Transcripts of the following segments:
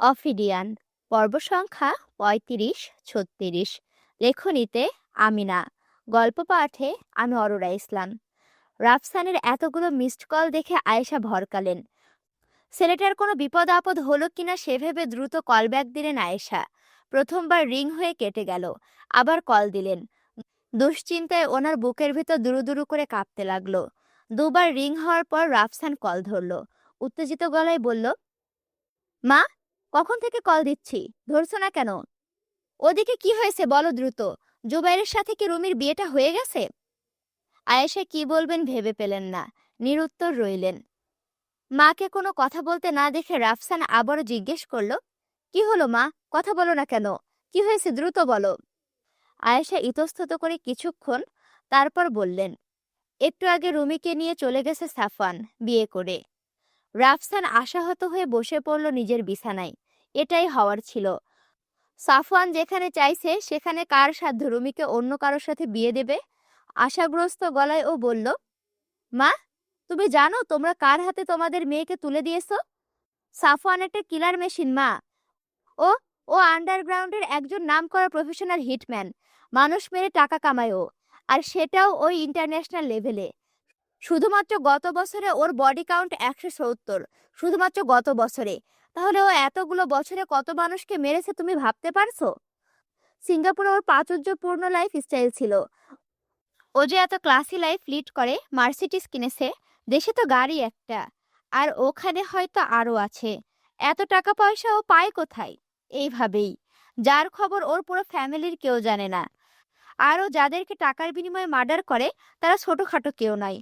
অফিডিয়ান পর্ব সংখ্যা ৩৫-৩৬। লেখনীতে আমিনা। গল্প পাঠে আমি অরোরা ইসলাম। রাফসানের এতগুলো মিসড কল দেখে আয়েশা ভরকালেন। ছেলেটার কোনো বিপদ আপদ হলো কিনা সে ভেবে দ্রুত কল ব্যাক দিলেন আয়েশা। প্রথমবার রিং হয়ে কেটে গেল, আবার কল দিলেন। দুশ্চিন্তায় ওনার বুকের ভিতর দুরু দুরু করে কাঁপতে লাগলো। দুবার রিং হওয়ার পর রাফসান কল ধরল। উত্তেজিত গলায় বলল, মা, কখন থেকে কল দিচ্ছি, ধরছো না কেন? ওদিকে কি হয়েছে বলো দ্রুত। জুবাইরের সাথে কি রুমির বিয়েটা হয়ে গেছে? আয়েশা কি বলবেন ভেবে পেলেন না, নিরুত্তর রইলেন। মাকে কোনো কথা বলতে না দেখে রাফসান আবারও জিজ্ঞেস করল, কি হলো মা, কথা বলো না কেন? কি হয়েছে দ্রুত বলো। আয়েশা ইতস্তত করে কিছুক্ষণ, তারপর বললেন, একটু আগে রুমিকে নিয়ে চলে গেছে সাফওয়ান বিয়ে করে। রাফসান আশাহত হয়ে বসে পড়ল নিজের বিছানায়। এটাই হওয়ার ছিল। সাফওয়ান যেখানে চাইছে সেখানে কার সাধ্য রুমিকে অন্য কারোর সাথে বিয়ে দেবে? আশাগ্রস্ত গলায় ও বলল, মা, তুমি জানো তোমরা কার হাতে তোমাদের মেয়েকে তুলে দিয়েছো? সাফওয়ান একটা কিলার মেশিন মা। ও ও আন্ডারগ্রাউন্ডের একজন নামকরা প্রফেশনাল হিটম্যান। মানুষ মেরে টাকা কামায় ও, আর সেটাও ওই ইন্টারন্যাশনাল লেভেলে। শুধুমাত্র গত বছরে ওর বডি কাউন্ট 170। শুধুমাত্র গত বছরে। তাহলে ও এতগুলো বছরে কত মানুষকে মেরেছে তুমি ভাবতে পারছো? সিঙ্গাপুরে ওর প্রাচুর্যপূর্ণ লাইফ স্টাইল ছিল। ও যে এত ক্লাসি লাইফ লিড করে, মার্সিডিজ কিনেছে। দেশে তো গাড়ি একটা, আর ওখানে হয়তো আরো আছে। এত টাকা পয়সা ও পায় কোথায়? এইভাবেই। যার খবর ওর পুরো ফ্যামিলির কেউ জানে না। আরও যাদেরকে টাকার বিনিময়ে মার্ডার করে তারা ছোটখাটো কেউ নয়।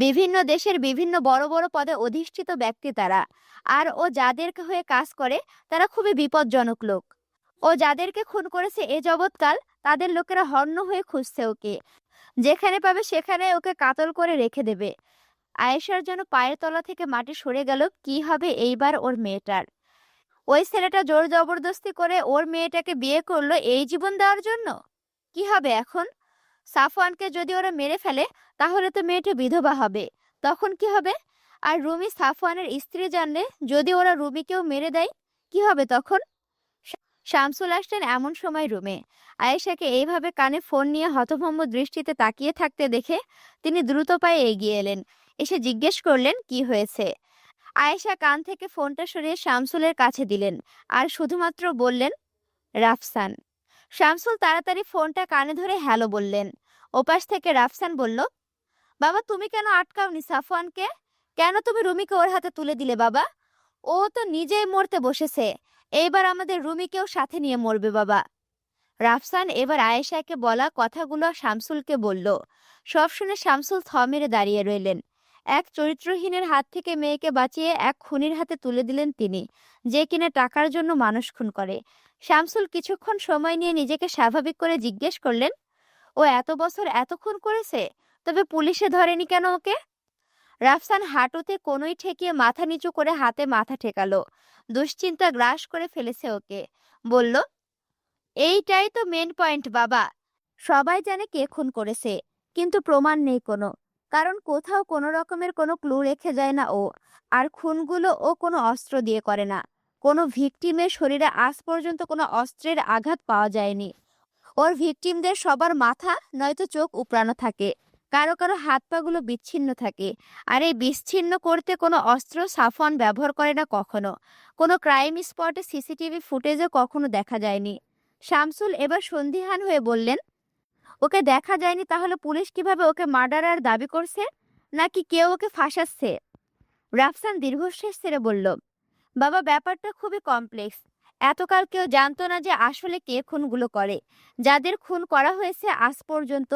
বিভিন্ন দেশের বিভিন্ন বড় বড় পদে অধিষ্ঠিত ব্যক্তি তারা। আর ও যাদের হয়ে কাজ করে তারা খুবই বিপজ্জনক লোক। ও যাদেরকে খুন করেছে এ জগৎকাল, তাদের লোকেরা হন্য হয়ে খুঁজছে ওকে। যেখানে পাবে সেখানে ওকে কাতল করে রেখে দেবে। আয়েশার যেন পায়ের তলা থেকে মাটি সরে গেল। কি হবে এইবার ওর মেয়েটার? ওই ছেলেটা জোর জবরদস্তি করে ওর মেয়েটাকে বিয়ে করলো এই জীবন দেওয়ার জন্য। কি হবে এখন? সাফওয়ানকে যদি ওরা মেরে ফেলে তাহলে তো মেয়েটা বিধবা হবে। তখন কি হবে? আর রুমি সাফওয়ানের স্ত্রী জানলে যদি ওরা রুমিকেও মেরে দেয়, কি হবে তখন? শামসুল আসলেন এমন সময় রুমে। আয়েশাকে এইভাবে কানে ফোন নিয়ে হতভম্ব দৃষ্টিতে তাকিয়ে থাকতে দেখে তিনি দ্রুত পায়ে এগিয়ে এলেন। এসে জিজ্ঞেস করলেন, কি হয়েছে? আয়েশা কান থেকে ফোনটা সরিয়ে শামসুলের কাছে দিলেন আর শুধুমাত্র বললেন, রাফসান। শামসুল তাড়াতাড়ি ফোনটা কানে ধরে হ্যালো বললেন। ওপাশ থেকে রাফসান বলল, বাবা তুমি কেন আটকাওনি সাফওয়ানকে? কেন তুমি রুমিকে ওর হাতে তুলে দিলে বাবা? ও তো নিজেই মরতে বসেছে। এইবার আমাদের রুমিকেও সাথে নিয়ে মরবে বাবা। রাফসান এবার আয়েশাকে বলা কথাগুলো শামসুলকে বলল। সব শুনে শামসুল থ মেরে দাঁড়িয়ে রইলেন। এক চরিত্রহীনের হাত থেকে মেয়েকে বাঁচিয়ে এক খুনির হাতে তুলে দিলেন তিনি, যে কিনা টাকার জন্য মানুষ খুন করে। শামসুল কিছুক্ষণ সময় নিয়ে নিজেকে স্বাভাবিক করে জিজ্ঞেস করলেন, ও এত বছর এত খুন করেছে, তবে পুলিশে ধরেনি কেন ওকে? রাফসান হাঁটুতে কোনোই ঠেকিয়ে মাথা নিচু করে হাতে মাথা ঠেকালো। দুশ্চিন্তা গ্রাস করে ফেলেছে ওকে। বলল, এইটাই তো মেন পয়েন্ট বাবা। সবাই জানে কে খুন করেছে, কিন্তু প্রমাণ নেই কোনো। কারণ কোথাও কোনো রকমের কোনো ক্লু রেখে যায় না ও। আর খুনগুলো ও কোনো অস্ত্র দিয়ে করে না। কোনো ভিকটিমের শরীরে আজ পর্যন্ত কোনো অস্ত্রের আঘাত পাওয়া যায়নি। ওর ভিকটিমদের সবার মাথা নয়তো চোখ উপড়ানো থাকে, কারো কারো হাত পাগুলো বিচ্ছিন্ন থাকে। আর এই বিচ্ছিন্ন করতে কোনো অস্ত্র সাফওয়ান ব্যবহার করে না কখনো। কোনো ক্রাইম স্পটে সিসিটিভি ফুটেজও কখনো দেখা যায়নি। শামসুল এবার সন্দিহান হয়ে বললেন, ওকে দেখা যায়নি তাহলে পুলিশ কিভাবে ওকে মার্ডারার দাবি করছে? নাকি কেউ ওকে ফাঁসাচ্ছে? রাফসান দীর্ঘশ্বাস ছেড়ে বলল, বাবা ব্যাপারটা খুবই কমপ্লেক্স। এতকাল কেউ জানতো না যে আসলে কে খুনগুলো করে। যাদের খুন করা হয়েছে আজ পর্যন্ত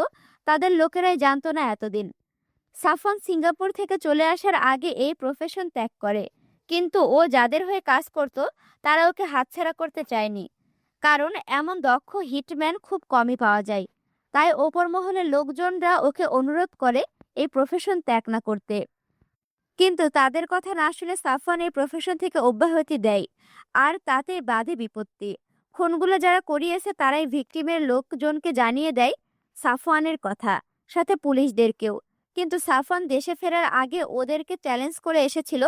তাদের লোকেরাই জানতো না এতদিন। সাফওয়ান সিঙ্গাপুর থেকে চলে আসার আগে এই প্রফেশন ত্যাগ করে, কিন্তু ও যাদের হয়ে কাজ করত তারা ওকে হাতছাড়া করতে চায়নি। কারণ এমন দক্ষ হিটম্যান খুব কমই পাওয়া যায়। তাই ওপর মহলের লোকজনরা ওকে অনুরোধ করে এই প্রফেশন ত্যাগ না করতে। কিন্তু তাদের কথা না শুনে সাফওয়ান এই প্রফেশন থেকে অব্যাহতি দেয়। আর তাতে বাধে বিপত্তি। খুনগুলো যারা করিয়েছে তারাই ভিকটিমের লোকজনকে জানিয়ে দেয় সাফওয়ানের কথা, সাথে পুলিশদেরকেও। কিন্তু সাফওয়ান দেশে ফেরার আগে ওদেরকে চ্যালেঞ্জ করে এসেছিল,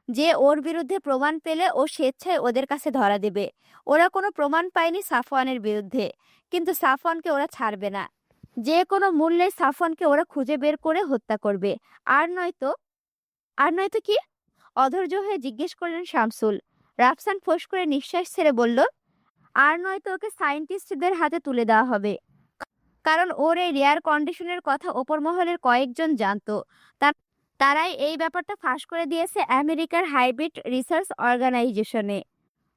যে ওর বিরুদ্ধে প্রমাণ পেলে ও স্বেচ্ছায় ওদের কাছে ধরা দেবে। ওরা কোনো প্রমাণ পায়নি সাফওয়ানের বিরুদ্ধে, কিন্তু সাফওয়ানকে ওরা ছাড়বে না। যে কোনো মূল্যে সাফওয়ানকে ওরা খুঁজে বের করে হত্যা করবে। আর নয়তো আর নয়তো কি? অধৈর্য হয়ে জিজ্ঞেস করলেন শামসুল। রাফসান ফোঁস করে নিঃশ্বাস ছেড়ে বলল, আর নয়তো ওকে সায়েন্টিস্টদের হাতে তুলে দেওয়া হবে। কারণ ওর এই রেয়ার কন্ডিশনের কথা ওপর মহলের কয়েকজন জানতো। তারাই এই ব্যাপারটা ফাঁস করে দিয়েছে আমেরিকার হাইব্রিড রিসার্চ অর্গানাইজেশনে।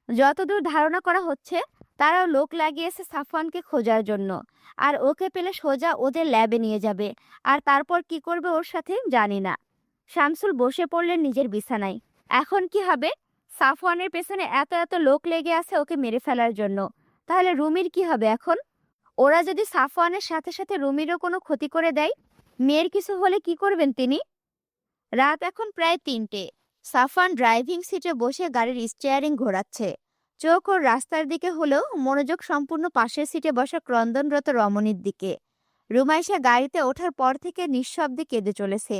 যতদূর ধারণা করা হচ্ছে, তারাও লোক লাগিয়েছে সাফওয়ানকে খোঁজার জন্য। আর ওকে পেলে সোজা ওদের ল্যাবে নিয়ে যাবে। আর তারপর কি করবে ওর সাথে জানি না। শামসুল বসে পড়লেন নিজের বিছানায়। এখন কি হবে? সাফওয়ানের পেছনে এত এত লোক লেগে আছে ওকে মেরে ফেলার জন্য। তাহলে রুমির কি হবে এখন? ওরা যদি সাফওয়ানের সাথে সাথে রুমিরও কোনো ক্ষতি করে দেয়, মেয়ের কিছু হলে কি করবেন তিনি? রাত এখন প্রায় ৩টে। সাফওয়ান ড্রাইভিং সিটে বসে গাড়ির স্টিয়ারিং ঘোরাচ্ছে। চোখ ওর রাস্তার দিকে হলেও মনোযোগ সম্পূর্ণ পাশের সিটে বসা ক্রন্দনরত রমণীর দিকে। রুমাইশা গাড়িতে ওঠার পর থেকে নিঃশব্দে কেঁদে চলেছে।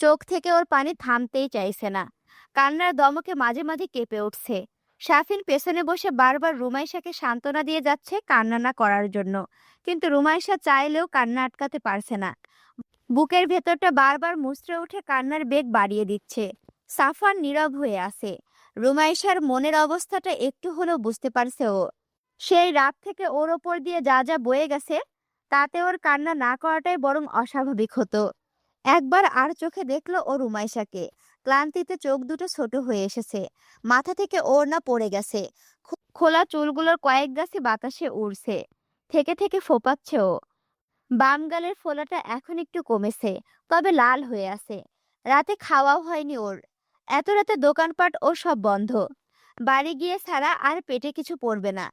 চোখ থেকে ওর পানি থামতেই চাইছে না। কান্নার দমকে মাঝে মাঝে কেঁপে উঠছে। শাফিন পেছনে বসে বারবার রুমাইশাকে সান্ত্বনা দিয়ে যাচ্ছে কান্না না করার জন্য, কিন্তু রুমাইশা চাইলেও কান্না আটকাতে পারছে না। বুকের ভেতরটা বারবার মুচড়ে উঠে কান্নার বেগ বাড়িয়ে দিচ্ছে। সাফওয়ান নীরব হয়ে আছে। রুমাইশার মনের অবস্থাটা একটু হলেও বুঝতে পারছে ও। সেই রাত থেকে ওর ওপর দিয়ে যা যা বয়ে গেছে, তাতে ওর কান্না না করাটাই বরং অস্বাভাবিক হতো। একবার আর চোখে দেখলো ও রুমাইশাকে। ক্লান্তিতে চোখ দুটো ছোট হয়ে এসেছে। মাথা থেকে ওড়না পড়ে গেছে। খোলা চুলগুলোর কয়েক গাছি বাতাসে উড়ছে। থেকে থেকে ফোপাচ্ছে ও। বাম গালের ফোলাটা এখন একটু কমেছে, তবে লাল হয়ে আছে। রাতে খাওয়াও হয়নি ওর। এত রাতে দোকানপাট ও সব বন্ধ। বাড়ি গিয়ে ছাড়া আর পেটে কিছু পড়বে না।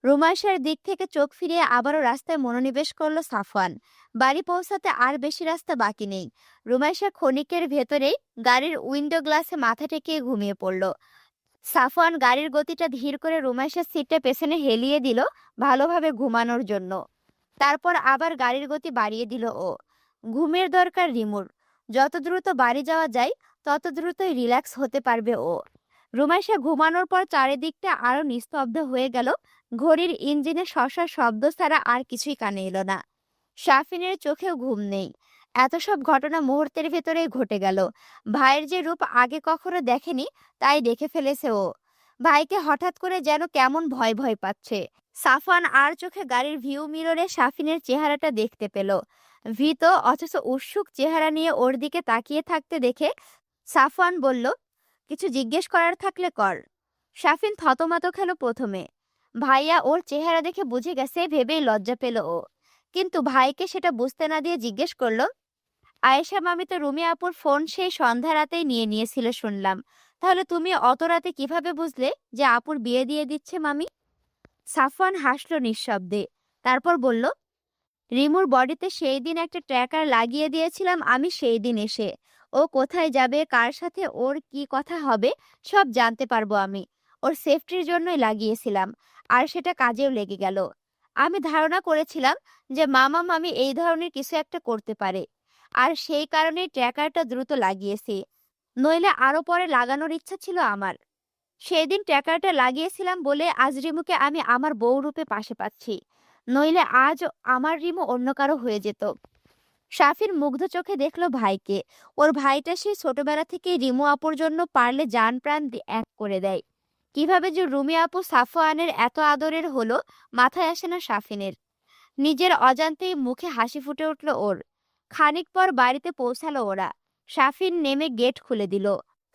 রুমাইশার দিক থেকে চোখ ফিরিয়ে আবারও রাস্তায় মনোনিবেশ করলো সাফওয়ান। বাড়ি পৌঁছাতে আর বেশি রাস্তা বাকি নেই। রুমাইশা ক্ষণিকের ভেতরেই গাড়ির উইন্ডো গ্লাসে মাথা টেকিয়ে ঘুমিয়ে পড়ল। সাফওয়ান গাড়ির গতিটা ধীর করে রুমাইশার সিটটা পেছনে হেলিয়ে দিল ভালোভাবে ঘুমানোর জন্য। তারপর আবার গাড়ির গতি বাড়িয়ে দিল ও। ঘুমের দরকার রিমুর। যত দ্রুত বাড়ি যাওয়া যায় তত দ্রুতই রিল্যাক্স হতে পারবে ও। রুমাইশা ঘুমানোর পর চারিদিকটা আরো নিস্তব্ধ হয়ে গেল। ঘড়ির ইঞ্জিনে শশার শব্দ ছাড়া আর কিছুই কানে এলো না। শাফিনের চোখেও ঘুম নেই। এত সব ঘটনা মুহূর্তের ভেতরেই ঘটে গেল। ভাইয়ের যে রূপ আগে কখনো দেখেনি, তাই দেখে ফেলেছে ও। ভাইকে হঠাৎ করে যেন কেমন ভয় ভয় পাচ্ছে। সাফওয়ান আর চোখে গাড়ির ভিউ মিররে শাফিনের চেহারাটা দেখতে পেল। ভীত অথচ উৎসুক চেহারা নিয়ে ওর দিকে তাকিয়ে থাকতে দেখে সাফওয়ান বলল, কিছু জিজ্ঞেস করার থাকলে কর। শাফিন থতমত খেল প্রথমে। ভাইয়া ওর চেহারা দেখে বুঝে গেছে ভেবেই লজ্জা পেল ও। কিন্তু ভাইকে সেটা বুঝতে না দিয়ে জিজ্ঞেস করলো, আয়েশা মামি তো রুমি আপুর ফোন সেই সন্ধ্যা রাতেই নিয়ে নিয়েছিল শুনলাম। তাহলে তুমি অত রাতে কিভাবে বুঝলে যে আপুর বিয়ে দিয়ে দিচ্ছে মামি? সাফওয়ান হাসল নিঃশব্দে। তারপর বলল, রিমুর বডিতে সেই দিন একটা ট্র্যাকার লাগিয়ে দিয়েছিলাম আমি। সেই দিন এসে ও কোথায় যাবে, কার সাথে ওর কি কথা হবে, সব জানতে পারবো আমি। ওর সেফটির জন্যই লাগিয়েছিলাম, আর সেটা কাজেও লেগে গেল। আমি ধারণা করেছিলাম যে মামা মামি এই ধরনের কিছু একটা করতে পারে, আর সেই কারণেই ট্র্যাকারটা দ্রুত লাগিয়েছি। নইলে আরো পরে লাগানোর ইচ্ছা ছিল আমার। সেই দিন ট্র্যাকারটা লাগিয়েছিলাম বলে আজ রিমুকে আমি আমার বউ রূপে পাশে পাচ্ছি। নইলে আজ আমার রিমু অন্য কারো হয়ে যেত। শাফির মুগ্ধ চোখে দেখলো ভাইকে। ওর ভাইটা সেই ছোটবেলা থেকেই রিমু আপুর জন্য পারলে জান প্রাণ এক করে দেয়। কিভাবে যে রুমি আপু সাফওয়ানের এত আদরের হলো মাথায় আসে না শাফিনের। নিজের অজান্তেই মুখে হাসি ফুটে উঠল ওর। খানিক পর বাড়িতে পৌঁছালো ওরা। শাফিন নেমে গেট খুলে দিল।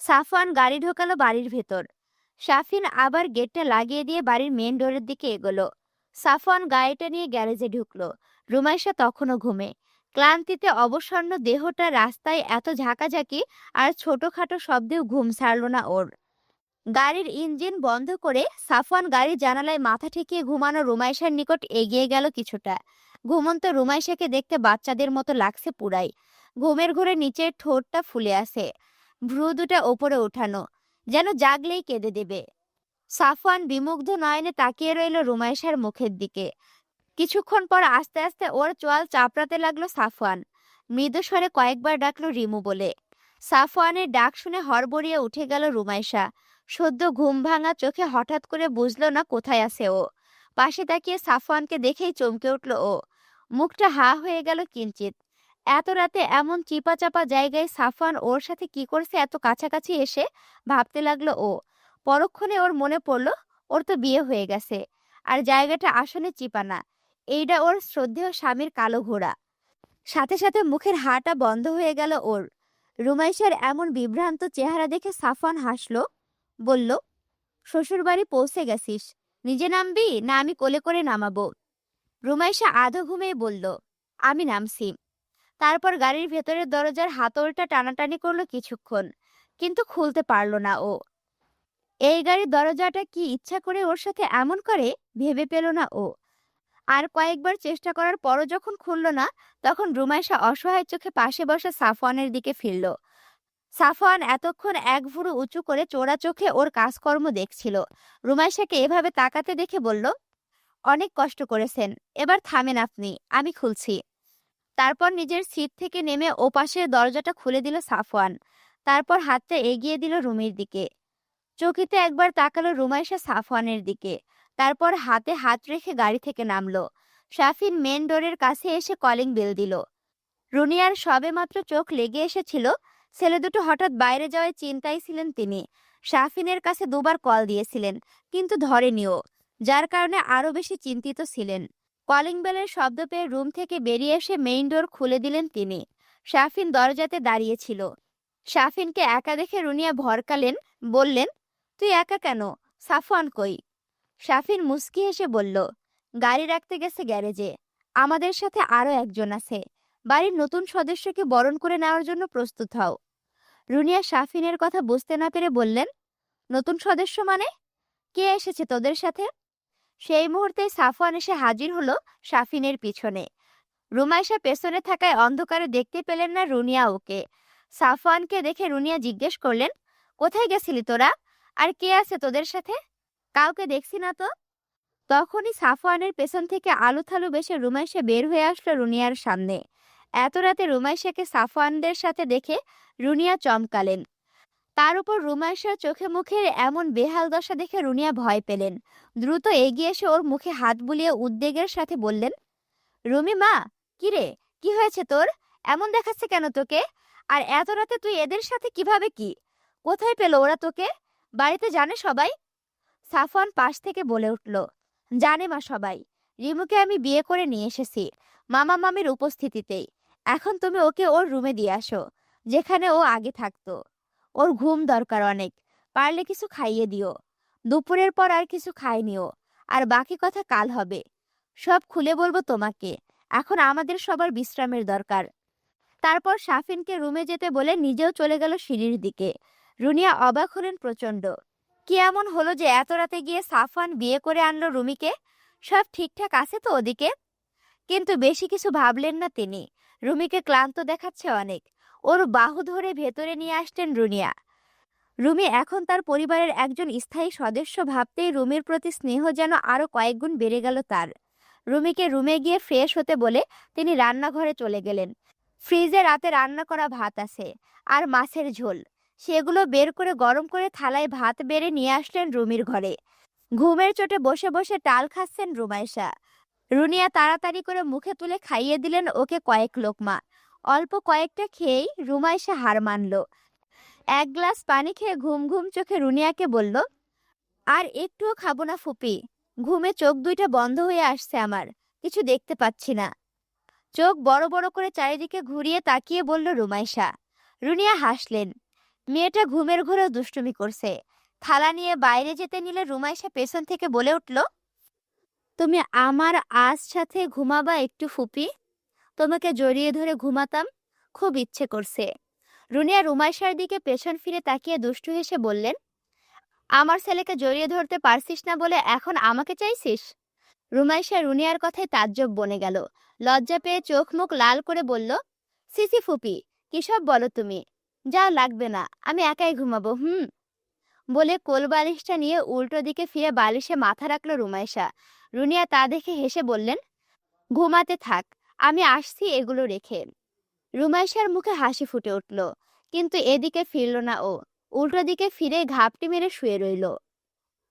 সাফওয়ান গাড়ি ঢোকালো বাড়ির ভেতর। শাফিন আবার গেটটা লাগিয়ে দিয়ে বাড়ির মেন ডোরের দিকে এগোলো। সাফওয়ান গাড়িটা নিয়ে গ্যারেজে ঢুকলো। রুমাইশা তখনও ঘুমে। ক্লান্তিতে অবসন্ন দেহটা রাস্তায় এত ঝাঁকাঝাঁকি আর ছোটখাটো শব্দেও ঘুম ছাড়ল না ওর। গাড়ির ইঞ্জিন বন্ধ করে সাফওয়ান গাড়ির জানালায় মাথা ঠেকিয়ে ঘুমানো রুমাইশার নিকট এগিয়ে গেল কিছুটা। ঘুমন্ত রুমাইশাকে দেখতে বাচ্চাদের মতো লাগছে পুরাই। ঘুমের ঘোরে নিচের ঠোঁটটা ফুলে আছে, ভ্রু দুটা ওপরে উঠানো, যেন জাগলেই কেঁদে দেবে। সাফওয়ান বিমুগ্ধ নয়নে তাকিয়ে রইল রুমাইশার মুখের দিকে। কিছুক্ষণ পর আস্তে আস্তে ওর চোয়াল চাপড়াতে লাগলো সাফওয়ান। মৃদু স্বরে কয়েকবার ডাকলো রিমু বলে। সাফওয়ানের ডাক শুনে হড়বড়িয়ে উঠে গেল রুমাইশা। সদ্য ঘুম ভাঙা চোখে হঠাৎ করে বুঝলো না কোথায় আছে ও। পাশে তাকিয়ে সাফওয়ানকে দেখেই চমকে উঠল ও। মুখটা হা হয়ে গেল কিঞ্চিত। এত রাতে এমন চিপা চাপা জায়গায় সাফওয়ান ওর সাথে কি করছে এত কাছাকাছি এসে ভাবতে লাগলো ও। পরক্ষণে ওর মনে পড়ল ওর তো বিয়ে হয়ে গেছে, আর জায়গাটা আসলে চিপা না, এইটা ওর শ্রদ্ধেয় স্বামীর কালো ঘোড়া। সাথে সাথে মুখের হাটা বন্ধ হয়ে গেল ওর। রুমাইশার এমন বিভ্রান্ত চেহারা দেখে সাফওয়ান হাসলো, বলল, শ্বশুরবাড়ি পৌঁছে গেছিস, নিজে নামবি না আমি কোলে করে নামাবো? রুমাইশা আধো ঘুমেই বলল, আমি নামছি। তারপর গাড়ির ভেতরের দরজার হাতলটা টানাটানি করলো কিছুক্ষণ, কিন্তু খুলতে পারল না ও। এই গাড়ির দরজাটা কি ইচ্ছা করে ওর সাথে এমন করে ভেবে পেল না ও। আর কয়েকবার চেষ্টা করার পরও যখন খুলল না, তখন রুমাইশা অসহায় চোখে পাশে বসা সাফওয়ানের দিকে ফিরল। সাফওয়ান এতক্ষণ এক ভুরু উঁচু করে চোরা চোখে ওর কাজকর্ম দেখছিল। রুমাইশাকে এভাবে তাকাতে দেখে বলল, অনেক কষ্ট করেছেন, এবার থামেন আপনি, আমি খুলছি। তারপর নিজের সিট থেকে নেমে ওপাশের দরজাটা খুলে দিল সাফওয়ান। তারপর হাতটা এগিয়ে দিল রুমির দিকে। চকিতে একবার তাকালো রুমাইশা সাফওয়ানের দিকে, তারপর হাতে হাত রেখে গাড়ি থেকে নামলো। শাফিন মেন ডোরের কাছে এসে কলিং বেল দিল। রুনিয়ার সবেমাত্র চোখ লেগে এসেছিল, ছেলে দুটো হঠাৎ বাইরে যাওয়ায় চিন্তায় ছিলেন তিনি। শাফিনের কাছে দুবার কল দিয়েছিলেন, কিন্তু ধরেনিও, যার কারণে আরো বেশি চিন্তিত ছিলেন। কলিং বেলের শব্দ পেয়ে রুম থেকে বেরিয়ে এসে মেইন ডোর খুলে দিলেন তিনি। শাফিন দরজাতে দাঁড়িয়েছিল। শাফিনকে একা দেখে রুনিয়া ভরকালেন, বললেন, তুই একা কেন, সাফওয়ান কই? শাফিন মুস্কি হেসে বলল, গাড়ি রাখতে গেছে গ্যারেজে, আমাদের সাথে আরো একজন আছে, বাড়ির নতুন সদস্যকে বরণ করে নেওয়ার জন্য প্রস্তুত হও। রুনিয়া শাফিনের কথা বুঝতে না পেরে বললেন, নতুন সদস্য মানে? কে এসেছে তোদের সাথে? সেই মুহূর্তে সাফওয়ান এসে হাজির হলো শাফিনের পিছনে। রুমাইশা পেছনে থাকায় অন্ধকারে দেখতে পেলেন না রুনিয়া ওকে। সাফওয়ানকে দেখে রুনিয়া জিজ্ঞেস করলেন, কোথায় গেছিলি তোরা, আর কে আছে তোদের সাথে? কাউকে দেখছি না তো। তখনই সাফওয়ানের পেছন থেকে আলুথালু বেশে রুমাইশা বের হয়ে আসলো রুনিয়ার সামনে। এত রাতে রুমাইশাকে সাফওয়ানদের সাথে দেখে রুনিয়া চমকালেন। তার উপর রুমাইশার চোখে মুখের এমন বেহাল দশা দেখে রুনিয়া ভয় পেলেন। দ্রুত এগিয়ে এসে ওর মুখে হাত বুলিয়ে উদ্বেগের সাথে বললেন, রুমি মা, কিরে, কি হয়েছে তোর? এমন দেখাচ্ছে কেন তোকে? আর এত রাতে তুই এদের সাথে কিভাবে, কি কোথায় পেল ওরা তোকে? বাড়িতে জানে সবাই? সাফওয়ান পাশ থেকে বলে উঠল, জানে মা সবাই, রিমুকে আমি বিয়ে করে নিয়ে এসেছি মামা মামির উপস্থিতিতেই। এখন তুমি ওকে ওর রুমে দিয়ে আসো, যেখানে ও আগে থাকতো। ওর ঘুম দরকার অনেক, পারলে কিছু খাইয়ে দিও। দুপুরের পর আর কিছু খায়নিও, আর বাকি কথা কাল হবে, সব খুলে বলবো তোমাকে। এখন আমাদের সবার বিশ্রামের দরকার। তারপর শাফিনকে রুমে যেতে বলে নিজেও চলে গেল সিঁড়ির দিকে। রুনিয়া অবাক হলেন প্রচন্ড। কি এমন হলো যে এত রাতে গিয়ে সাফওয়ান বিয়ে করে আনলো রুমিকে? সব ঠিকঠাক আছে তো ওদিকে? কিন্তু বেশি কিছু ভাবলেন না তিনি। রুমিকে ক্লান্ত দেখাচ্ছে অনেক। ওর বাহু ধরে ভেতরে নিয়ে আসতেন রুনিয়া। রুমি এখন তার পরিবারের একজন স্থায়ী সদস্য ভাবতেই রুমির প্রতি স্নেহ যেন আরো কয়েকগুণ বেড়ে গেল তার। রুমিকে রুমে গিয়ে ফ্রেশ হতে বলে তিনি রান্নাঘরে চলে গেলেন। ফ্রিজে রাতে রান্না করা ভাত আছে, আর মাছের ঝোল। সেগুলো বের করে গরম করে থালায় ভাত বেড়ে নিয়ে আসলেন রুমির ঘরে। ঘুমের চোটে বসে বসে টাল খাচ্ছেন রুমাইশা। রুনিয়া তাড়াতাড়ি করে মুখে তুলে খাইয়ে দিলেন ওকে কয়েক লোকমা। অল্প কয়েকটা খেয়েই রুমাইশা হার মানল। এক গ্লাস পানি খেয়ে ঘুম ঘুম চোখে রুনিয়াকে বলল, আর একটুও খাবো না ফুপি, ঘুমে চোখ দুইটা বন্ধ হয়ে আসছে আমার, কিছু দেখতে পাচ্ছি না। চোখ বড় বড় করে চারিদিকে ঘুরিয়ে তাকিয়ে বলল রুমাইশা। রুনিয়া হাসলেন। মেয়েটা ঘুমের ঘোরেও দুষ্টুমি করছে। থালা নিয়ে বাইরে যেতে নিলে রুমাইশা পেছন থেকে বলে উঠল, তুমি আমার আজ সাথে ঘুমাবা একটু ফুপি? তোমাকে জড়িয়ে ধরে ঘুমাতাম, খুব ইচ্ছে করছে। রুনিয়া রুমাইশার দিকে পেছন ফিরে তাকিয়ে দুষ্টু হেসে বললেন, আমার ছেলেকে জড়িয়ে ধরতে পারছিস না বলে এখন আমাকে চাইছিস? রুমাইশা রুনিয়ার কথায় তাজ্জব বনে গেল। লজ্জা পেয়ে চোখ মুখ লাল করে বলল, সিসি ফুপি, কিসব বলো তুমি? যাও, লাগবে না, আমি একাই ঘুমাবো। বলে কোল বালিশটা নিয়ে উল্টো দিকে ফিরে বালিশে মাথা রাখলো রুমাইশা। রুনিয়া তা দেখে হেসে বললেন, ঘুমাতে থাক, আমি আসছি এগুলো রেখে। রুমাইশার মুখে হাসি ফুটে উঠল। কিন্তু এদিকে ফিরল না ও। উল্টো দিকে ফিরে ঘাপটি মেরে শুয়ে রইল।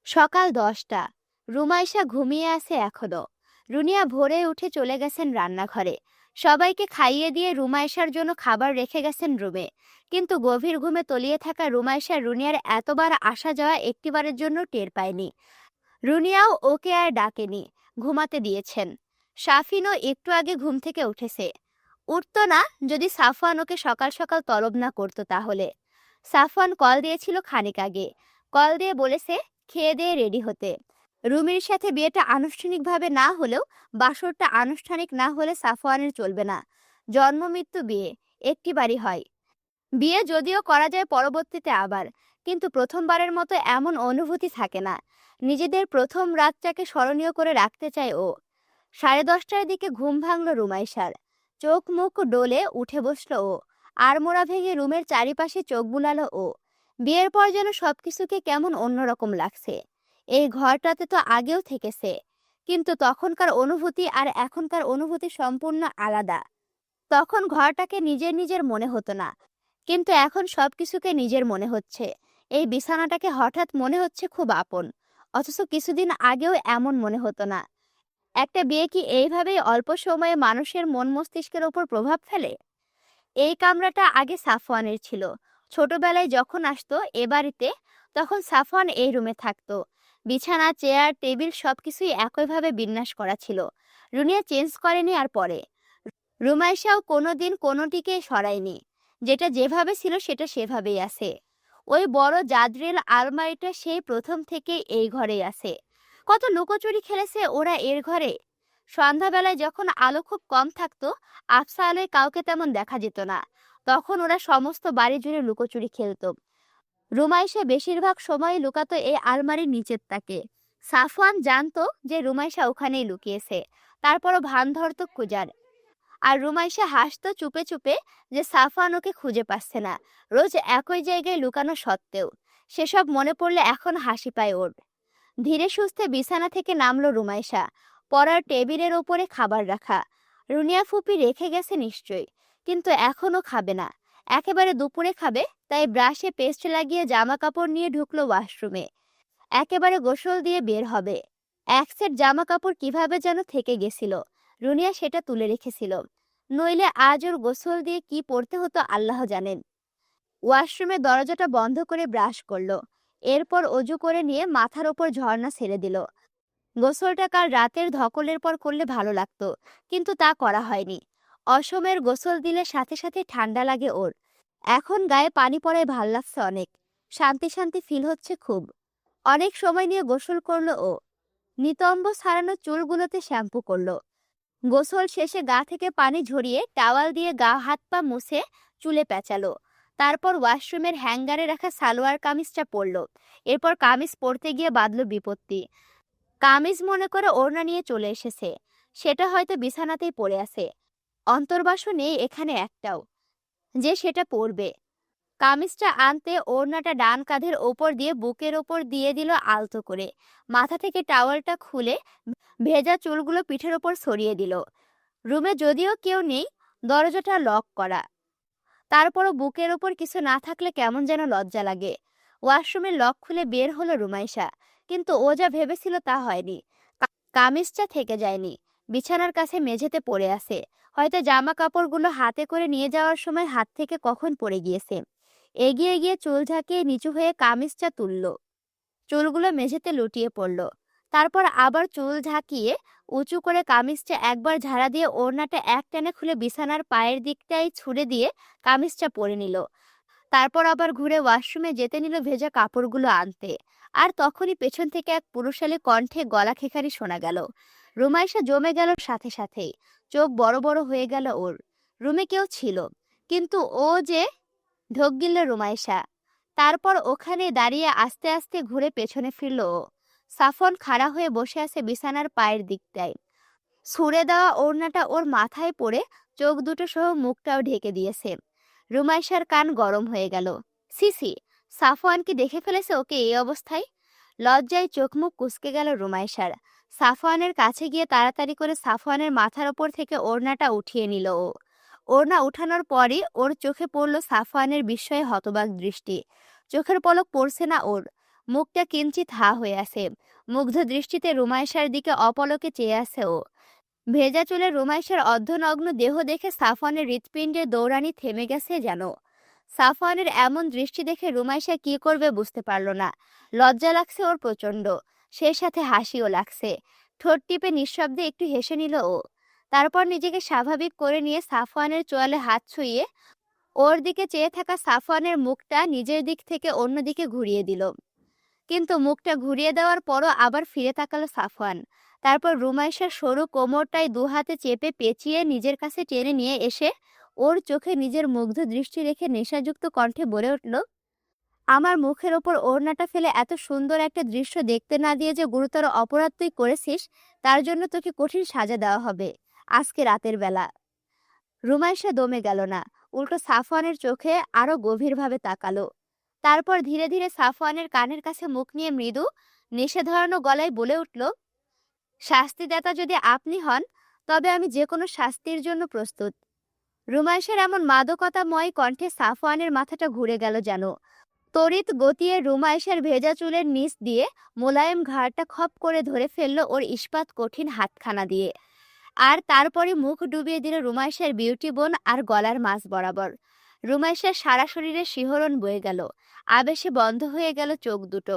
সকাল 10টা। রুমাইশা ঘুমিয়ে আছে এখনো। রুনিয়া ভোরে উঠে চলে গেছেন রান্নাঘরে। সবাইকে খাইয়ে দিয়ে রুমাইশার জন্য খাবার রেখে গেছেন রুমে। কিন্তু গভীর ঘুমে তলিয়ে থাকা রুমাইশা রুনিয়ার এতবার আসা যাওয়া একটিবারের জন্য টের পায়নি। রুনিয়াও ওকে আর ডাকেনি, ঘুমাতে দিয়েছেন। শাফিনও একটু আগে ঘুম থেকে উঠেছে। উঠতো না যদি সাফওয়ান ওকে সকাল সকাল তলব না করতো তাহলে। সাফওয়ান কল দিয়েছিল খানিক আগে। কল দিয়ে বলেছে খেয়ে দিয়ে রেডি হতে। রুমির সাথে বিয়েটা আনুষ্ঠানিকভাবে না হলেও বাসরটা আনুষ্ঠানিক না হলে সাফওয়ানের চলবে না। জন্ম মৃত্যু বিয়ে একটিবারই হয়। বিয়ে যদিও করা যায় পরবর্তীতে আবার, কিন্তু প্রথমবারের মতো এমন অনুভূতি থাকে না। নিজেদের প্রথম রাতটাকে স্মরণীয় করে রাখতে চায় ও। 10:30টার দিকে ঘুম ভাঙল রুমাইশার। চোখ মুখ ডোলে উঠে বসল ও। আড়মোড়া ভেঙে রুমের চারিপাশে চোখ বুলালো ও। বিয়ের পর যেন সবকিছুকে কেমন অন্যরকম লাগছে। এই ঘরটাতে তো আগেও থেকেছে, কিন্তু তখনকার অনুভূতি আর এখনকার অনুভূতি সম্পূর্ণ আলাদা। তখন ঘরটাকে নিজের নিজের মনে হতো না, কিন্তু এখন সবকিছুকে নিজের মনে হচ্ছে। এই বিছানাটাকে হঠাৎ মনে হচ্ছে খুব আপন, অথচ কিছুদিন আগেও এমন মনে হতো না। একটা বিয়ে কি এইভাবেই অল্প সময়ে মানুষের মন মস্তিষ্কের ওপর প্রভাব ফেলে? এই কামরাটা আগে সাফওয়ানের ছিল। ছোটবেলায় যখন আসতো এ বাড়িতে, তখন সাফওয়ান এই রুমে থাকতো। বিছানা, চেয়ার, টেবিল সবকিছুই একইভাবে বিন্যাস করা ছিল। রুনিয়া চেঞ্জ করেনি আর পরে। রুমাইশাও কোনোদিন কোনোটিকে সরায়নি। যেটা যেভাবে ছিল সেটা সেভাবেই আছে। ওই বড় জাদ্রেল আলমারিটা সেই প্রথম থেকে এই ঘরেই আছে। কত লুকোচুরি খেলেছে ওরা এর ঘরে। সন্ধ্যাবেলায় যখন আলো খুব কম থাকতো, আফসা আলোয় কাউকে তেমন দেখা যেত না, তখন ওরা সমস্ত বাড়ি জুড়ে লুকোচুরি খেলতো। রুমাইশা বেশিরভাগ সময় লুকাতো এই আলমারির নিচের তাকে। সাফওয়ান জানতো যে রুমাইশা ওখানেই লুকিয়েছে, তারপরও ভান ধরতো খোঁজার। আর রুমাইশা হাসতো চুপে চুপে যে সাফওয়ান ওকে খুঁজে পাচ্ছে না, রোজ একই জায়গায় লুকানো সত্ত্বেও। সেসব মনে পড়লে এখন হাসি পায় ওর। ধীরে সুস্থে বিছানা থেকে নামলো রুমাইশা। পড়ার টেবিলের ওপরে খাবার রাখা। রুনিয়া ফুপি রেখে গেছে নিশ্চয়ই, কিন্তু এখনো খাবে না। একেবারে দুপুরে খাবে, তাই ব্রাশে পেস্ট লাগিয়ে জামা কাপড় নিয়ে ঢুকলো ওয়াশরুমে। একেবারে গোসল দিয়ে বের হবে। এক সেট জামা কাপড় কিভাবে যেন থেকে গেছিল, রুনিয়া সেটা তুলে রেখেছিল। নইলে আজ ওর গোসল দিয়ে কি পড়তে হতো আল্লাহ জানেন। ওয়াশরুমে দরজাটা বন্ধ করে ব্রাশ করলো। এরপর অজু করে নিয়ে মাথার ওপর ঝর্ণা ছেড়ে দিল। গোসলটা কাল রাতের ধকলের পর করলে ভালো লাগতো, কিন্তু তা করা হয়নি। অসমের গোসল দিলে সাথে সাথে ঠান্ডা লাগে ওর। এখন গায়ে পানি পড়ায় ভাল লাগছে অনেক। শান্তি শান্তি ফিল হচ্ছে খুব। অনেক সময় নিয়ে গোসল করলো ও। নিতম্ব ছাড়ানো চুলগুলোতে শ্যাম্পু করলো। গোসল শেষে গা থেকে পানি ঝরিয়ে টাওয়াল দিয়ে গা হাত পা মুছে চুলে পেঁচালো। তারপর ওয়াশরুমের হ্যাঙ্গারে রাখা সালোয়ার কামিজটা পরলো। এরপর কামিজ পরতে গিয়ে বাঁধলো বিপত্তি। কামিজ মনে করে ওড়না নিয়ে চলে এসেছে। সেটা হয়তো বিছানাতেই পড়ে আছে। অন্তর্বাসও নেই এখানে একটাও যে সেটা পরবে। কামিজটা আনতে ওড়নাটা ডান কাঁধের ওপর দিয়ে বুকের ওপর দিয়ে দিল আলতো করে। মাথা থেকে টাওয়ালটা খুলে ভেজা চুলগুলো পিঠের ওপর ছড়িয়ে দিল। রুমে যদিও কেউ নেই, দরজাটা লক করা, তারপরও বুকের ওপর কিছু না থাকলে কেমন যেন লজ্জা লাগে। ওয়াশরুমের লক খুলে বের হলো রুমাইশা, কিন্তু ও যা ভেবেছিল তা হয়নি। কামিজটা থেকে যায়নি, বিছানার কাছে মেঝেতে পড়ে আছে। হয়তো জামা কাপড়গুলো হাতে করে নিয়ে যাওয়ার সময় হাত থেকে কখন পড়ে গিয়েছে। এগিয়ে গিয়ে চুল ঝাঁকিয়ে নিচু হয়ে কামিজটা তুলল। চুলগুলো মেঝেতে লুটিয়ে পড়ল। তারপর আবার চুল ঝাঁকিয়ে উঁচু করে কামিজটা একবার ঝাড়া দিয়ে ওড়নাটা এক টানে খুলে বিছানার পায়ের দিকটাই ছুড়ে দিয়ে কামিজটা পরে নিল। তারপর আবার ঘুরে ওয়াশরুমে যেতে নিল ভেজা কাপড়গুলো আনতে। আর তখনই পেছন থেকে এক পুরুষালী কণ্ঠে গলা খেখারি শোনা গেল। রুমাইশা জমে গেল সাথে সাথেই। চোখ বড় বড় হয়ে গেল ওর। রুমে কেউ ছিল, কিন্তু ও যে ঢোক গিলল রুমাইশা। তারপর ওখানে দাঁড়িয়ে আস্তে আস্তে ঘুরে পেছনে ফিরল ও। সাফন খাড়া হয়ে বসে আছে বিছানার পায়ের দিকটায়। ছুঁড়ে দেওয়া ওড়নাটা ওর মাথায় পড়ে চোখ দুটো সহ মুখটাও ঢেকে দিয়েছে। রুমাইশার কান গরম হয়ে গেল। সিসি, সাফওয়ান কি দেখে ফেলেছে ওকে এই অবস্থায়? লজ্জায় চোখ মুখ কুঁচকে গেল রুমাইশার। সাফওয়ানের কাছে গিয়ে তাড়াতাড়ি করে সাফওয়ানের মাথার ওপর থেকে ওড়নাটা উঠিয়ে নিল ও। ওড়না উঠানোর পরই ওর চোখে পড়ল সাফওয়ানের বিস্ময়ে হতবাক দৃষ্টি। চোখের পলক পড়ছে না ওর, মুখটা কিঞ্চিত হা হয়ে আছে। মুগ্ধ দৃষ্টিতে রুমাইশার দিকে অপলকে চেয়ে আছে ও। ভেজা চুলে রুমাইশার অর্ধনগ্ন দেহ দেখে সাফওয়ানের হৃৎপিণ্ডের দৌড়ানি থেমে গেছে যেন। সাফওয়ানের এমন দৃষ্টি দেখে রুমাইশা কি করবে বুঝতে পারল না। লজ্জা লাগছে ওর প্রচন্ড, সেই সাথে হাসিও লাগছে। ঠোঁট টিপে নিঃশব্দে একটু হেসে নিল ও। তারপর নিজেকে স্বাভাবিক করে নিয়ে সাফওয়ানের চোয়ালে হাত ছুঁয়ে ওর দিকে চেয়ে থাকা সাফওয়ানের মুখটা নিজের দিক থেকে অন্যদিকে ঘুরিয়ে দিল। কিন্তু মুখটা ঘুরিয়ে দেওয়ার পরও আবার ফিরে তাকালো সাফওয়ান। তারপর রুমাইশার সরু কোমরটায় দু হাতে চেপে পেঁচিয়ে নিজের কাছে টেনে নিয়ে এসে ওর চোখে নিজের মুগ্ধ দৃষ্টি রেখে নেশাযুক্ত কণ্ঠে বলে উঠল, আমার মুখের ওপর ওড়নাটা ফেলে এত সুন্দর একটা দৃশ্য দেখতে না দিয়ে যে গুরুতর অপরাধ তুই করেছিস, তার জন্য তোকে কঠিন সাজা দেওয়া হবে আজকে রাতের বেলা। রুমাইশা দমে গেল না, উল্টো সাফওয়ানের চোখে আরো গভীরভাবে তাকালো। তারপর ধীরে ধীরে সাফওয়ানের কানের কাছে মুখ নিয়ে মৃদু নেশে ধরানো গলায় বলে উঠল, শাস্তিদাতা যদি আপনি হন তবে আমি যে কোনো শাস্তির জন্য প্রস্তুত। রুমাইশার এমন মাদকতাময় কণ্ঠে সাফওয়ানের মাথাটা ঘুরে গেল যেন। তড়িৎ গতিয়ে রুমাইশার ভেজা চুলের নিচ দিয়ে মোলায়েম ঘাড়টা খপ করে ধরে ফেলল ওর ইস্পাত কঠিন হাতখানা দিয়ে। আর তারপরে মুখ ডুবিয়ে দিল রুমাইশার বিউটি বোন আর গলার মাঝ বরাবর। রুমাইশার সারা শরীরে শিহরণ বয়ে গেল, আবেশে বন্ধ হয়ে গেল চোখ দুটো।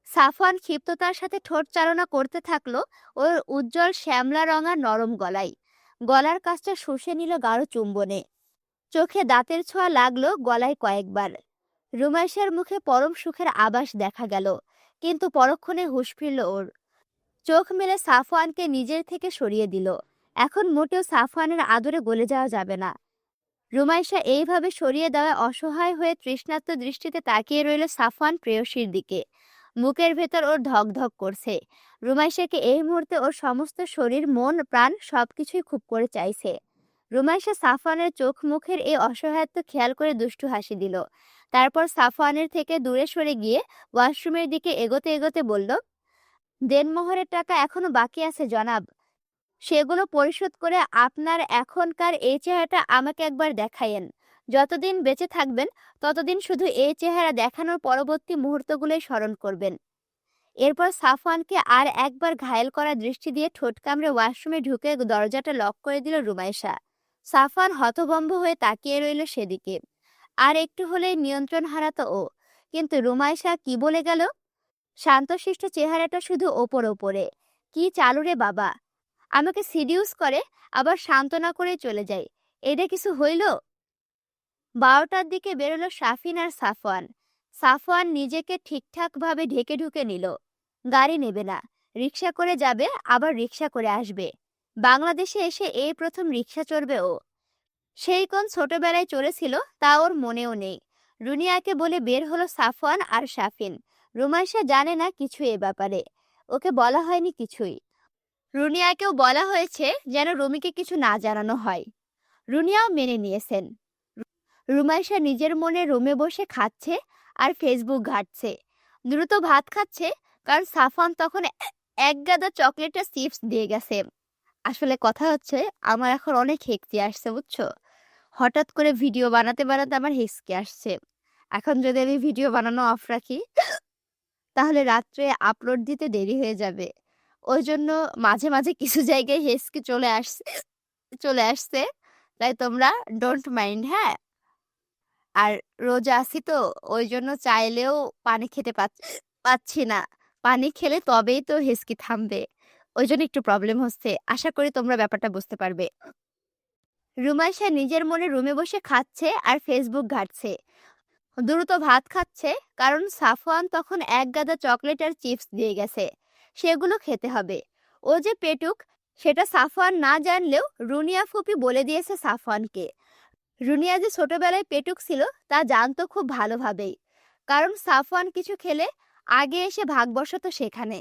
সাফওয়ান ক্ষিপ্ততার সাথে ঠোঁট চালনা করতে থাকলো ওর উজ্জ্বল শ্যামলা রঙা নরম গলায়। গলার কাছটা শুষে নিল গাঢ় চুম্বনে। চোখে দাঁতের ছোঁয়া লাগলো গলায় কয়েকবার। রুমাইশার মুখে পরম সুখের আভাস দেখা গেল, কিন্তু পরক্ষণে হুঁশ ফিরল ওর। চোখ মেলে সাফওয়ানকে নিজের থেকে সরিয়ে দিল। এখন মোটেও সাফওয়ানের আদরে গলে যাওয়া যাবে না। রুমাইশা এইভাবে সরিয়ে দেওয়ায় অসহায় হয়ে তৃষ্ণার্ত দৃষ্টিতে তাকিয়ে রইল সাফওয়ান প্রেয়সীর দিকে। বুকের ভেতর ওর ধক ধক করছে। রুমাইশাকে এই মুহূর্তে ওর সমস্ত শরীর মন প্রাণ সবকিছুই খুব করে চাইছে। রুমাইশা সাফওয়ানের চোখ মুখের এই অসহায়ত্ব খেয়াল করে দুষ্টু হাসি দিল। তারপর সাফওয়ানের থেকে দূরে সরে গিয়ে ওয়াশরুমের দিকে এগোতে এগোতে বলল, দেনমোহরের টাকা এখনো বাকি আছে জনাব, সেগুলো পরিশোধ করে আপনার এখনকার এই চেহারাটা আমাকে একবার দেখাইয়েন। যতদিন বেঁচে থাকবেন ততদিন শুধু এই চেহারা দেখানোর পরবর্তী মুহূর্তগুলোই স্মরণ করবেন। এরপর সাফওয়ানকে আর একবার ঘায়েল করা দৃষ্টি দিয়ে ঠোঁট কামড়ে ওয়াশরুমে ঢুকে দরজাটা লক করে দিল রুমাইশা। সাফওয়ান হতভম্ব হয়ে তাকিয়ে রইল সেদিকে। আর একটু হলেই নিয়ন্ত্রণ হারাতো ও। কিন্তু রুমাইশা কি বলে গেল? শান্তশিষ্ট চেহারাটা শুধু ওপর ওপরে। কি চালু রে বাবা, আমাকে সিডিউস করে আবার সান্ত্বনা করে চলে যায়। এটা কিছু হইল? 12টার দিকে বেরোলো শাফিন আর সাফওয়ান। সাফওয়ান নিজেকে ঠিকঠাক ভাবে ঢেকে ঢুকে নিল। গাড়ি নেবে না, রিক্সা করে যাবে, আবার রিক্সা করে আসবে। বাংলাদেশে এসে এই প্রথম রিক্সা চড়বে ও। সেই কোন ছোটবেলায় চড়েছিল তা ওর মনেও নেই। রুনিয়াকে বলে বের হলো সাফওয়ান আর শাফিন। রুমাইশা জানে না কিছু এ ব্যাপারে, ওকে বলা হয়নি কিছুই। রুনিয়াকেও বলা হয়েছে যেন রুমিকে কিছু না জানানো হয়। রুনিয়াও মেনে নিয়েছেন। রুমাইশা নিজের মনে রুমে বসে খাচ্ছে আর ফেসবুক ঘাঁটছে। দ্রুত ভাত খাচ্ছে, কারণ সাফওয়ান তখন এক গাদা চকলেটের চিপস দিয়ে গেছে। আসলে কথা হচ্ছে, আমার এখন অনেক হেঁচকি আসছে বুঝছো। হঠাৎ করে ভিডিও বানাতে বানাতে আমার হেঁচকি আসছে। এখন যদি আমি ভিডিও বানানো অফ রাখি তাহলে রাত্রে আপলোড দিতে দেরি হয়ে যাবে। ওই জন্য মাঝে মাঝে কিছু জায়গায় হেঁচকি চলে আসছে, তাই তোমরা ডোন্ট মাইন্ড। হ্যাঁ, আর রোজা আছি তো ওই জন্য চাইলেও পানি খেতে পাচ্ছি না। পানি খেলে তবেই তো হেঁচকি থামবে, ওই জন্য একটু প্রবলেম হচ্ছে। আশা করি তোমরা ব্যাপারটা বুঝতে পারবে। রুমাইশা নিজের মনে রুমে বসে খাচ্ছে আর ফেসবুক ঘাঁটছে। দ্রুত ভাত খাচ্ছে, কারণ সাফওয়ান তখন এক গাদা চকলেট আর চিপস দিয়ে গেছে, সেগুলো খেতে হবে। ও যে পেটুক সেটা সাফওয়ান না জানলেও রুনিয়া ফুপি বলে দিয়েছে সাফওয়ানকে। রুনিয়া যে ছোটবেলায় পেটুক ছিল তা জানতো খুব ভালোভাবেই, কারণ সাফওয়ান কিছু খেলে আগে এসে ভাগ বসাতো সেখানে।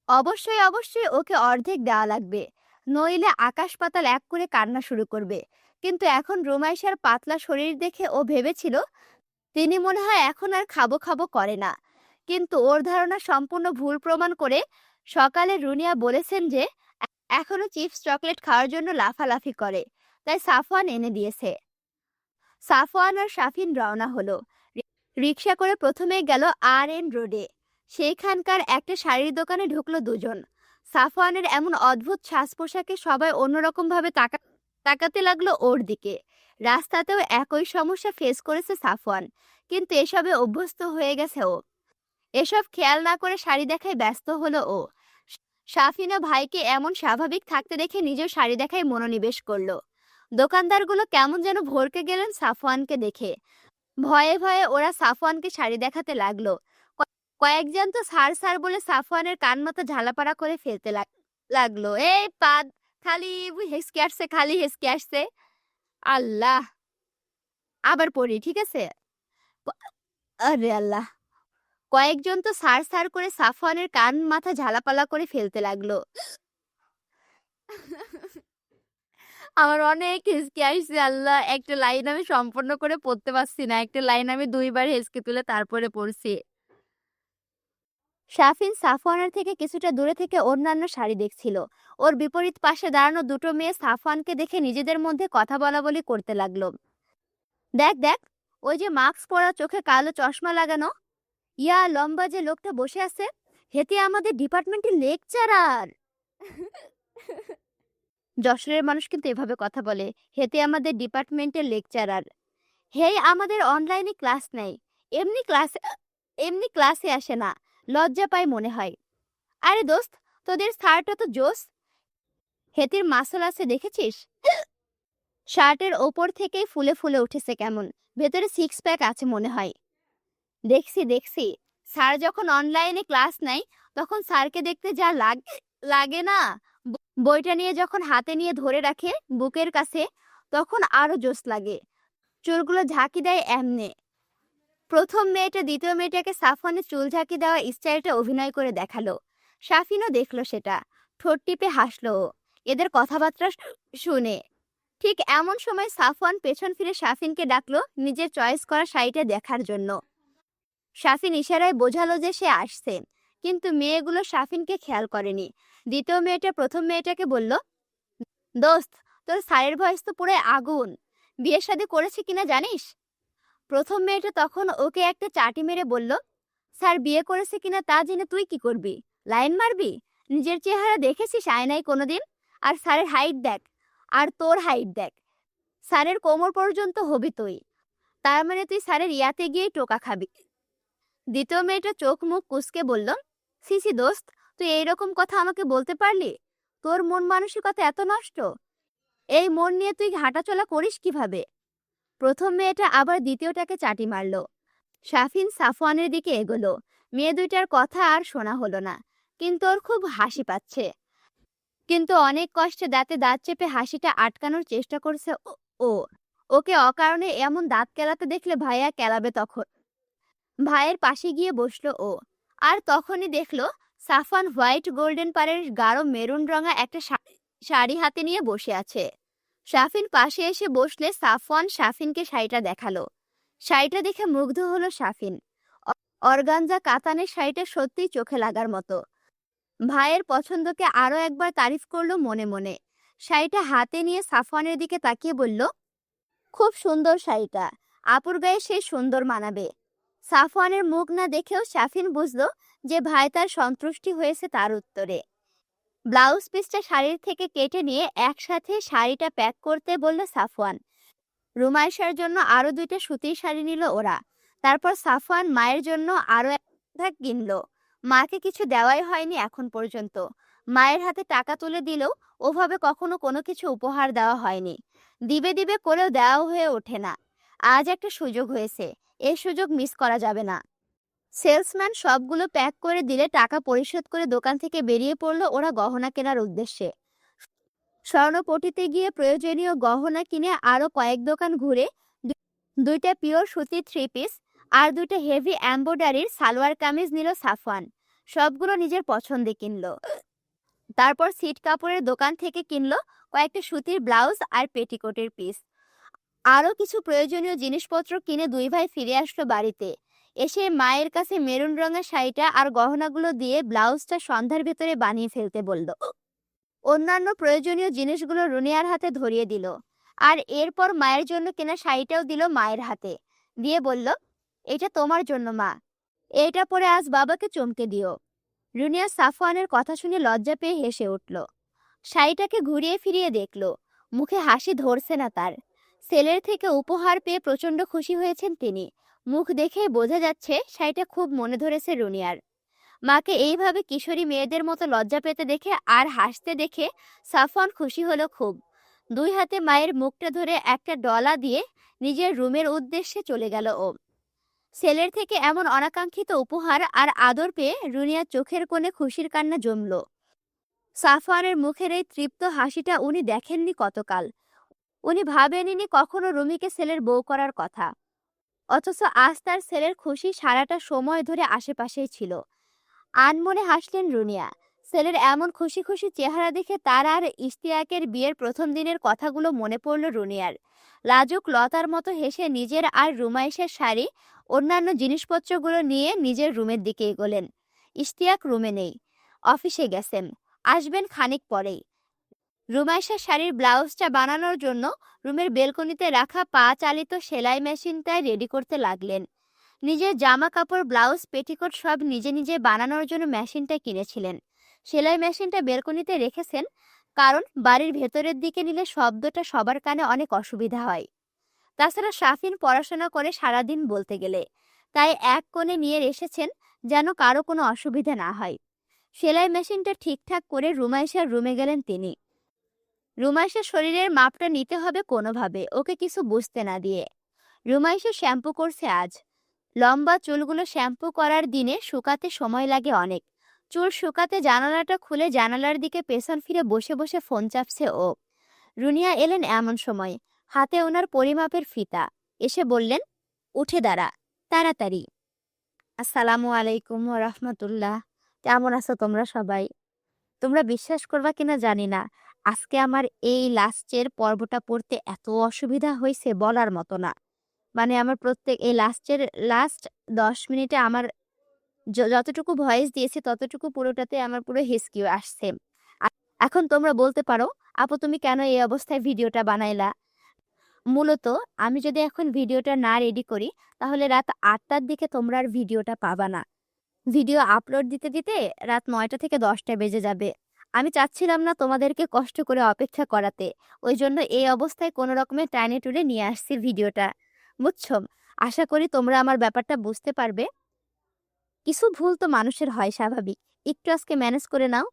অবশ্যই অবশ্যই ওকে অর্ধেক দেওয়া লাগবে, নইলে আকাশ পাতাল এক করে কান্না শুরু করবে। কিন্তু এখন রুমাইশার পাতলা শরীর দেখে ও ভেবেছিল তিনি মনে হয় এখন আর খাবো খাবো করে না। কিন্তু ওর ধারণা সম্পূর্ণ ভুল প্রমাণ করে সকালে রুনিয়া বলেছেন যে এখনো চিপস চকলেট খাওয়ার জন্য লাফালাফি করে। তাই সাফওয়ান এনে দিয়েছে। সাফওয়ান আর শাফিন রওনা হলো। রিক্সা করে প্রথমে গেল আর রোডে। সেইখানকার একটা শাড়ির দোকানে ঢুকলো দুজন। সাফওয়ানের এমন অদ্ভুত সাজ পোশাকে সবাই অন্যরকম ভাবে তাকাতে লাগলো ওর দিকে। রাস্তাতেও একই সমস্যা ফেস করেছে সাফওয়ান, কিন্তু এসবে অভ্যস্ত হয়ে গেছে ও। এসব খেয়াল না করে শাড়ি দেখায় ব্যস্ত হলো ও। শাফিনা ভাইকে এমন স্বাভাবিক থাকতে দেখে নিজেও শাড়ি দেখায় মনোনিবেশ করলো। দোকানদারগুলো কেমন যেন ভড়কে গেলেন সাফওয়ানকে দেখে। ভয়ে ভয়ে ওরা সাফওয়ানকে শাড়ি দেখাতে লাগলো। কয়েকজন তো স্যার স্যার বলে সাফওয়ানের কান মতো ঝালাপাড়া করে ফেলতে লাগলো। এই পাদ খালি হেসকে আসছে, খালি হেসকে আসছে। আল্লাহ, আবার পড়ি, ঠিক আছে? আরে আল্লাহ, কয়েকজন তো স্যার স্যার করে সাফওয়ানের কান মাথা ঝালাপালা করে ফেলতে লাগলো। আমার অনেক হেসকে আসছে। আল্লাহ, একটা লাইন আমি সম্পূর্ণ করে পড়তে পারছি না। একটা লাইন আমি 2 বার হেসকে তুলে তারপরে পড়ছি। শাফিন সাফওয়ানের থেকে কিছুটা দূরে থেকে অন্যান্য শাড়ি দেখছিল। ওর বিপরীত পাশে দাঁড়ানো দুটো মেয়ে সাফওয়ানকে দেখে নিজেদের মধ্যে কথা বলাবলি করতে লাগলো। দেখ দেখ, ওই যে মাস্ক পরা, চোখে কালো চশমা লাগানো, ইয়া লম্বা যে লোকটা বসে আছে, হেতে আমাদের ডিপার্টমেন্টের লেকচারার। যশোরের মানুষ কিন্তু এভাবে কথা বলে, হেতে আমাদের ডিপার্টমেন্টের লেকচারার। হেই আমাদের অনলাইনে ক্লাস নেয়, এমনি ক্লাসে আসে না, লজ্জা পায় মনে হয়। আরে দোস্ত, তোদের স্যারটা তো জোস, হেতির মাসল আছে দেখেছিস? শার্টের ওপর থেকেই ফুলে ফুলে উঠেছে কেমন, ভেতরে 6 প্যাক আছে মনে হয়। দেখছি দেখছি, স্যার যখন অনলাইনে ক্লাস নেয় তখন স্যারকে দেখতে যা লাগে না, বইটা নিয়ে যখন হাতে নিয়ে ধরে রাখে বুকের কাছে, তখন আরো জোস লাগে। চুলগুলো ঝাঁকি দেয় এমনে। প্রথম মেয়েটা দ্বিতীয় মেয়েটাকে সাফওয়ানের চুল ঝাঁকি দেওয়া স্টাইলটা অভিনয় করে দেখালো। শাফিনও দেখলো সেটা, ঠোঁট টিপে হাসলো ও এদের কথাবার্তা শুনে। ঠিক এমন সময় সাফওয়ান পেছন ফিরে শাফিনকে ডাকলো নিজের চয়েস করা শাড়িটা দেখার জন্য। শাফিন ইশারায় বোঝালো যে সে আসছে, কিন্তু মেয়েগুলো শাফিনকে খেয়াল করেনি। দ্বিতীয় মেয়েটা প্রথম মেয়েটাকে বলল, দোস্ত, তোর স্যারের ভয়েস তো পুরো আগুন, বিয়ে শাদী করেছে কিনা জানিস? প্রথম মেয়েটা তখন ওকে একটা চাটি মেরে বলল, স্যার বিয়ে করেছে কিনা তা জেনে তুই কি করবি? লাইন মারবি? নিজের চেহারা দেখেছিস আয়নায় কোনোদিন? আর স্যারের হাইট দেখ, আর তোর হাইট দেখ, স্যারের কোমর পর্যন্ত হবি তুই। তার মানে তুই স্যারের ইয়াতে গিয়ে টোকা খাবি। দ্বিতীয় মেয়েটা চোখ মুখ কুঁচকে বলল, সিসি দোস্ত, তুই এইরকম কথা আমাকে বলতে পারলি? তোর মন মানসিকতা এত নষ্ট? এই মন নিয়ে তুই হাঁটাচলা করিস কিভাবে? প্রথম মেয়েটা আবার দ্বিতীয়টাকে চাটি মারল। শাফিন সাফওয়ানের দিকে এগোলো। মেয়ে দুইটার কথা আর শোনা হলো না, কিন্তু ওর খুব হাসি পাচ্ছে। কিন্তু অনেক কষ্টে দাঁতে দাঁত চেপে হাসিটা আটকানোর চেষ্টা করছে ও। ওকে অকারণে এমন দাঁত কেলাতে দেখলে ভাইয়া কেলাবে তখন। ভাইয়ের পাশে গিয়ে বসলো ও, আর তখনই দেখলো সাফওয়ান হোয়াইট গোল্ডেন পাড়ের গাঢ় মেরুন রঙা একটা শাড়ি হাতে নিয়ে বসে আছে। শাফিন পাশে এসে বসলে সাফওয়ান শাফিনকে শাড়িটা দেখালো। শাড়িটা দেখে মুগ্ধ হলো শাফিন। অর্গানজা কাতানের শাড়িটা সত্যিই চোখে লাগার মতো। ভাইয়ের পছন্দকে আরো একবার তারিফ করলো মনে মনে। শাড়িটা হাতে নিয়ে সাফওয়ানের দিকে তাকিয়ে বলল, খুব সুন্দর শাড়িটা, আপুর গায়ে সেই সুন্দর মানাবে। সাফওয়ানের মুখ না দেখেও শাফিন বুঝলো যে ভাই তার সন্তুষ্টি হয়েছে তার উত্তরে। ব্লাউজ পিসটা শাড়ির থেকে কেটে নিয়ে একসাথে শাড়িটা প্যাক করতে বলল সাফওয়ান। রুমাইশার জন্য আরো 2টা সুতির শাড়ি নিল ওরা। তারপর সাফওয়ান মায়ের জন্য আরো একটা কিনলো। মাকে কিছু দেওয়াই হয়নি এখন পর্যন্ত। মায়ের হাতে টাকা তুলে দিলেও ওভাবে কখনো কোনো কিছু উপহার দেওয়া হয়নি। দিবে দিবে করেও দেওয়া হয়ে ওঠে না। আজ একটা সুযোগ হয়েছে, এই সুযোগ মিস করা যাবে না। সেলসম্যান সবগুলো প্যাক করে দিলে টাকা পরিশোধ করে দোকান থেকে বেরিয়ে পড়লো ওরা গহনা কেনার উদ্দেশ্যে। স্বর্ণপটিতে গিয়ে প্রয়োজনীয় গহনা কিনে আরো কয়েক দোকান ঘুরে 2টা পিওর সুতির 3 পিস আর 2টা হেভি এমব্রয়ডারির সালোয়ার কামিজ নিল সাফওয়ান। সবগুলো নিজের পছন্দে কিনলো। তারপর সিট কাপড়ের দোকান থেকে কিনলো কয়েকটা সুতির ব্লাউজ আর পেটিকোটের পিস। আরো কিছু প্রয়োজনীয় জিনিসপত্র কিনে দুই ভাই ফিরে আসলো বাড়িতে। এসে মায়ের কাছে মেরুন রঙের শাড়িটা আর গহনাগুলো দিয়ে ব্লাউজটা সন্ধ্যার ভেতরে বানিয়ে ফেলতে বলল। অন্যান্য প্রয়োজনীয় জিনিসগুলো রুনিয়ার হাতে ধরিয়ে দিল। আর এরপর মায়ের জন্য কেনা শাড়িটাও দিল মায়ের হাতে, দিয়ে বলল, এটা তোমার জন্য মা, এটা পরে আজ বাবাকে চমকে দিও। রুনিয়া সাফওয়ানের কথা শুনে লজ্জা পেয়ে হেসে উঠল। শাড়িটাকে ঘুরিয়ে ফিরিয়ে দেখল, মুখে হাসি ধরছে না তার। ছেলের থেকে উপহার পেয়ে প্রচন্ড খুশি হয়েছেন তিনি। মুখ দেখেই বোঝা যাচ্ছে শাড়িটা খুব মনে ধরেছে রুনিয়ার। মাকে এইভাবে কিশোরী মেয়েদের মতো লজ্জা পেতে দেখে আর হাসতে দেখে সাফওয়ান খুশি হলো খুব। দুই হাতে মায়ের মুখটা ধরে একটা ডলা দিয়ে নিজের রুমের উদ্দেশ্যে চলে গেল ও। ছেলের থেকে এমন অনাকাঙ্ক্ষিত উপহার আর আদর পেয়ে রুনিয়ার চোখের কোণে খুশির কান্না জমল। সাফওয়ানের মুখের এই তৃপ্ত হাসিটা উনি দেখেননি কতকাল। উনি ভাবেননি কখনো রুমিকে ছেলের বউ করার কথা, অথচ আজ তার ছেলের খুশি সারাটা সময় ধরে আশেপাশেই ছিল। আনমনে হাসলেন রুনিয়া। ছেলের এমন খুশি খুশি চেহারা দেখে তার আর ইশতিয়াকের বিয়ের প্রথম দিনের কথাগুলো মনে পড়ল রুনিয়ার। লাজুক লতার মতো হেসে নিজের আর রুমাইশের শাড়ি অন্যান্য জিনিসপত্রগুলো নিয়ে নিজের রুমের দিকে এগোলেন। ইশতিয়াক রুমে নেই, অফিসে গেছেন, আসবেন খানিক পরেই। রুমাইশার শাড়ির ব্লাউজটা বানানোর জন্য রুমের বেলকনিতে রাখা পা চালিত সেলাই মেশিনটায় রেডি করতে লাগলেন। নিজের জামা কাপড়, ব্লাউজ, পেটিকোট সব নিজে নিজে বানানোর জন্য মেশিনটা কিনেছিলেন। সেলাই মেশিনটা বেলকনিতে রেখেছেন, কারণ বাড়ির ভেতরের দিকে নিলে শব্দটা সবার কানে অনেক অসুবিধা হয়। তাছাড়া শাফিন পড়াশোনা করে সারাদিন বলতে গেলে, তাই এক কোণে নিয়ে এসেছেন যেন কারো কোনো অসুবিধা না হয়। সেলাই মেশিনটা ঠিকঠাক করে রুমাইশার রুমে গেলেন তিনি। রুমাইশার শরীরের মাপটা নিতে হবে কোনোভাবে, ওকে কিছু বুঝতে না দিয়ে। রুমাইশা শ্যাম্পু করছে আজ। লম্বা চুলগুলো শ্যাম্পু করার দিনে শুকাতে সময় লাগে অনেক। চুল শুকাতে জানালাটা খুলে জানালার দিকে পেছন ফিরে বসে বসে ফোন চাপছে ও। রুনিয়া এলেন এমন সময়, হাতে ওনার পরিমাপের ফিতা। এসে বললেন, উঠে দাঁড়া তাড়াতাড়ি। আসসালামু আলাইকুম ওয়া রাহমাতুল্লাহ। কেমন আছো তোমরা সবাই? তোমরা বিশ্বাস করবা কিনা জানি না, আজকে আমার এই লাস্টের পর্বটা পড়তে এত অসুবিধা হয়েছে বলার মতো না। মানে আমার প্রত্যেক এই লাস্ট 10 মিনিটে আমার যতটুকু ভয়েস দিয়েছি ততটুকু পুরোটাতে আমার পুরো হিসকি আসছে। এখন তোমরা বলতে পারো, আপু তুমি কেন এই অবস্থায় ভিডিওটা বানাইলা? মূলত আমি যদি এখন ভিডিওটা না রেডি করি তাহলে রাত 8টার দিকে তোমরা আর ভিডিওটা পাবা না। ভিডিও আপলোড দিতে দিতে রাত 9টা থেকে 10টা বেজে যাবে। আমি চাচ্ছিলাম না তোমাদেরকে কষ্ট করে অপেক্ষা করাতে, ওই জন্য এই অবস্থায় কোনো রকমে টাইনে টুলে নিয়ে আসছি ভিডিওটা, বুঝছো? আশা করি তোমরা আমার ব্যাপারটা বুঝতে পারবে। কিছু ভুল তো মানুষের হয়, স্বাভাবিক। একটু আজকে ম্যানেজ করে নাও,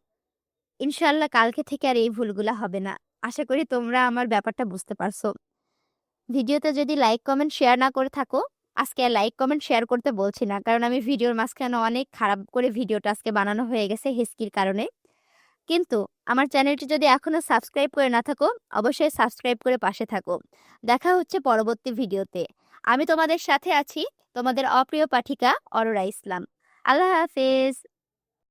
ইনশাল্লাহ কালকে থেকে আর এই ভুলগুলা হবে না। আশা করি তোমরা আমার ব্যাপারটা বুঝতে পারছো। ভিডিওতে যদি লাইক কমেন্ট শেয়ার না করে থাকো, আজকে আর লাইক কমেন্ট শেয়ার করতে বলছি না, কারণ আমি ভিডিওর মাঝখানে অনেক খারাপ করে ভিডিওটা আজকে বানানো হয়ে গেছে হিসকির কারণে। কিন্তু আমার চ্যানেলটি যদি এখনো সাবস্ক্রাইব করে না থাকো, অবশ্যই সাবস্ক্রাইব করে পাশে থাকো। দেখা হচ্ছে পরবর্তী ভিডিওতে। আমি তোমাদের সাথে আছি, তোমাদের অপ্রিয় পাঠিকা অরোরা ইসলাম। আল্লাহ হাফেজ।